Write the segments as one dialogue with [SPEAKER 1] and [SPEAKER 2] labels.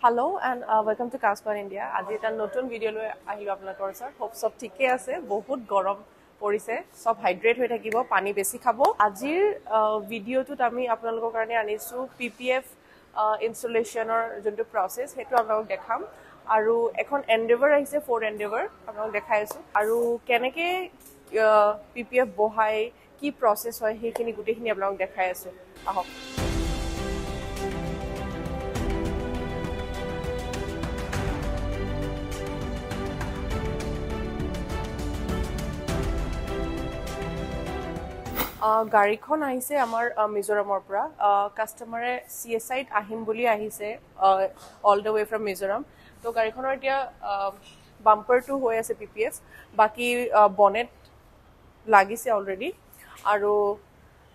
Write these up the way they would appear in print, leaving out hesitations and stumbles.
[SPEAKER 1] Hello and welcome to Custom India. আজি এটা নতুন ভিডিও লৈ আহিলো আপোনালোকৰ ওচৰত। হোপ সব ঠিকে আছে, বহুত গৰম পৰিছে, সব হাইড্ৰেট হৈ থাকিব, পানী বেছি খাব। আজিৰ ভিডিওটোত আমি আপোনালোকৰ কাৰণে আনিছো PPF ইনষ্টলেচনৰ যোনটো প্ৰসেস হেতু আপোনালোক দেখাম আৰু এখন Endeavour আহিছে 4 Endeavour আপোনালোক দেখাই আছো আৰু কেনেকে PPF বহাই কি প্ৰসেস হয় হেখিনি গুটেখিনি আপোনালোক দেখাই আছো। আহক গাড়ীখন আহিছে আমাৰ মিজোৰামৰ পৰা কাস্টমাৰে CSI ত আহিম বুলি আহিছে all the way from Mizoram তো গাড়ীখনৰ এতিয়া বাম্পাৰটো হৈ আছে PPF বাকি বনেট লাগিছে অলৰেডি আৰু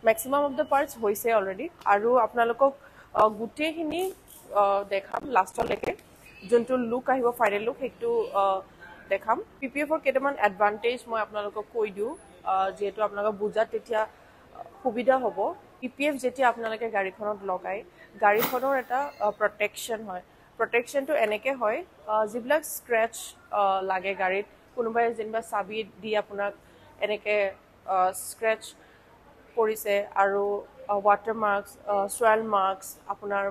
[SPEAKER 1] ম্যাক্সিমাম অফ দ্য পাৰ্টস হৈছে অলৰেডি আৰু আপোনালোকক গুটেখিনি দেখাম লাষ্টলৈকে যোনটো লুক আহিব ফাইনেল লুক হেতু দেখাম PPF ৰ কেইটামান এডভান্টেজ মই আপোনালোকক কৈ দিও যেহেতু আপোনালোক বুজাত তেতিয়া সুবিধা হ'ব PPF যেতিয়া আপোনালোকে গাড়ীখনত লগাই গাড়ীখনৰ এটা প্ৰটেকচন হয় প্ৰটেকচনটো এনেকে হয় যিবিলাক স্ক্ৰেচ লাগে গাড়ীত কোনোবাই যেনিবা চাবি দি আপোনাক এনেকে স্ক্ৰেচ কৰিছে আৰু ওয়াটাৰ মাৰ্কস সোইল মাৰ্কস আপোনাৰ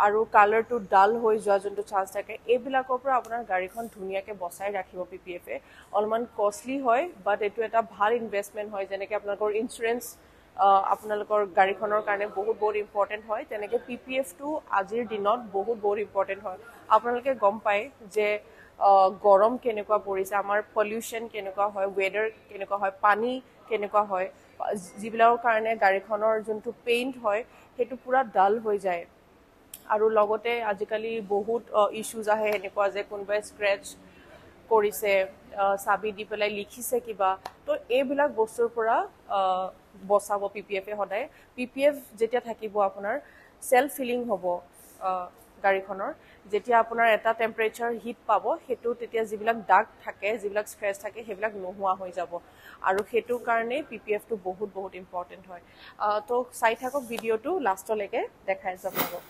[SPEAKER 1] আৰু কালাৰটো ডাল হৈ যোৱা যোনটো চান্স থাকে এইবিলাকৰ পৰা আপোনাৰ গাড়ীখন ধুনিয়াকে বচাই ৰাখিব PPF এ অলমান কষ্টলি হয় বাট এটো এটা ভাল ইনভেষ্টমেন্ট হয় যেনেকে আপোনালোকৰ ইন্সুৰেন্স আপোনালোকৰ গাড়ীখনৰ কাৰণে বহুত ইম্পৰ্টেন্ট হয় তেনেকে PPF টো আজিৰ দিনত বহুত ইম্পৰ্টেন্ট হয় আপোনালোকে গম পায় যে গৰম কেনেকুৱা পৰিছে আমাৰ পলিউশন কেনেকুৱা হয় ওয়েদাৰ কেনেকুৱা হয় পানী কেনেকুৱা হয় যিবিলাকৰ কাৰণে গাড়ীখনৰ যোনটো পেইন্ট হয় হেতু পুৰা ডাল হৈ যায় আৰু লগতে আজিকালি বহুত ইস্যুজ আহে এনেকুৱা যে কোনবাই স্ক্ৰেচ কৰিছে সাবি দি পেলাই লিখিছে কিবা তো এইবিলাক বস্তুৰ পৰা বচাব PPF এ হদায় PPF যেতিয়া থাকিব আপোনাৰ সেলফ ফিলিং হ'ব গাড়ীখনৰ যেতিয়া আপোনাৰ এটা টেম্পাৰেচাৰ হিট পাব হেতু তেতিয়া যিবিলাক দাগ থাকে যিবিলাক স্ক্ৰেচ থাকে হেবিলাক নোহোৱা হৈ যাব আৰু হেতু কাৰণে PPF টো বহুত ইম্পৰ্টেন্ট হয় তো চাই থাকক ভিডিওটো লাষ্টলৈকে দেখাই আছো আপোনালোকক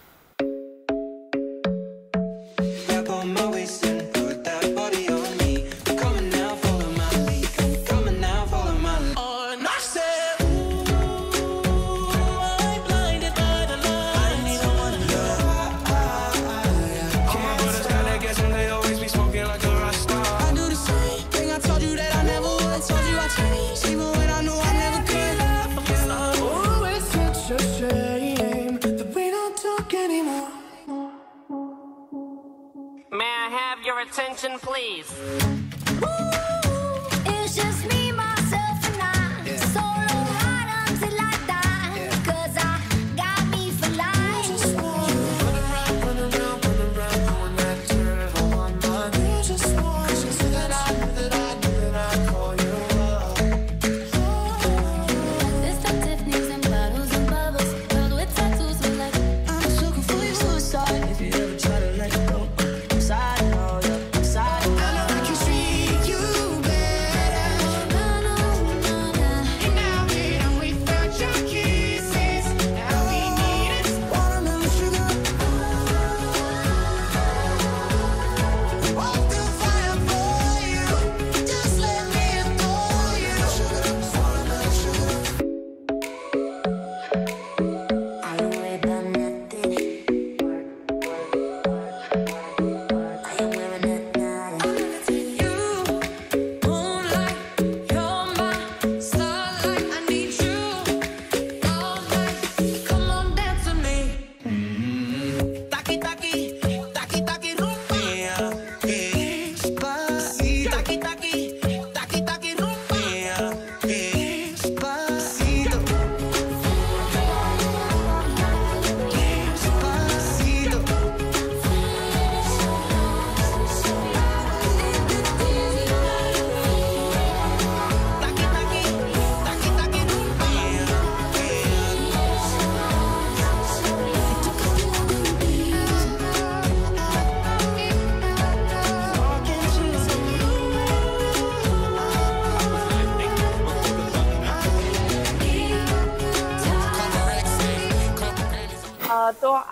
[SPEAKER 2] Attention, please.
[SPEAKER 3] It's just me, myself, and I. Solo ride until I die. Cause I got me for life. Just want run around, doing that turn on my knees. Just want you say that I call you up. This Tiffany's and bottles and bubbles. Girls with tattoos look like I'm looking for your suicide. If you ever try to let go, side.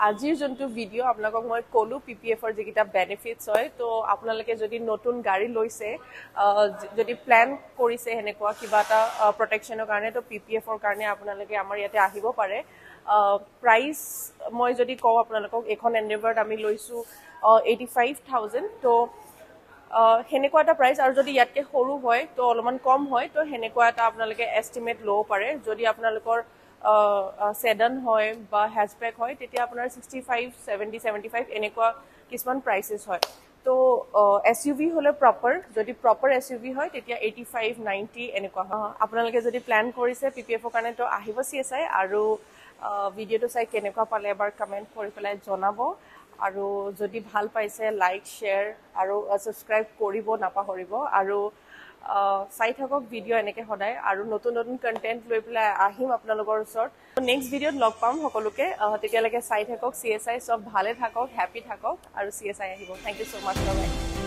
[SPEAKER 1] আজিৰ যোনটো video আপোনালোকক মই ক'লো PPF ৰ যেকিটা benefits হয় তো আপোনালোকে যদি নতুন গাড়ী লৈছে যদি প্ল্যান কৰিছে হেনেকুৱা কিবা এটা প্ৰটেকচনৰ কাৰণে তো PPF ৰ কাৰণে আপোনালোকে আমাৰ ইয়াতে আহিব পাৰে প্ৰাইস মই যদি কওঁ আপোনালোকক এখন এন্ডেভাৰত আমি লৈছো 85000 তো হেনেকুৱা এটা প্ৰাইস আৰু যদি ইয়াতকে সৰু হয় তো অলপমান কম হয় তো হেনেকুৱা এটা আপোনালোকে এস্টিমেট লও পাৰে যদি আপোনালোকৰ সেডান হয় বা হ্যাচব্যাক হয় তেতিয়া আপোনাৰ 65 70 75 এনেকুৱা কিমান প্ৰাইসেস হয় তো এসইউভি হলে প্ৰপাৰ যদি প্ৰপাৰ এসইউভি হয় তেতিয়া 85 90 এনেকুৱা হয় আপোনালোকে যদি প্ল্যান কৰিছে PPF ৰ কাৰণে তো আহিব CSI আৰু ভিডিওটো চাই কেনেকুৱা পালে এবাৰ কমেন্ট কৰি পেলাই জনাব আৰু যদি ভাল পাইছে লাইক শেয়াৰ আৰু সাবস্ক্ৰাইব কৰিব নাপাহৰিব আৰু চাই থাকক ভিডিও এনেকে সদায় আৰু নতুন নতুন কন্টেন্ট লৈ পেলাই আহিম আপোনালোকৰ ওচৰত নেক্সট ভিডিওত লগ পাম সকলোকে তেতিয়ালৈকে চাই থাকক CSI সব ভালে থাকক হ্যাপি থাকক আৰু CSI আহিব thank you so much by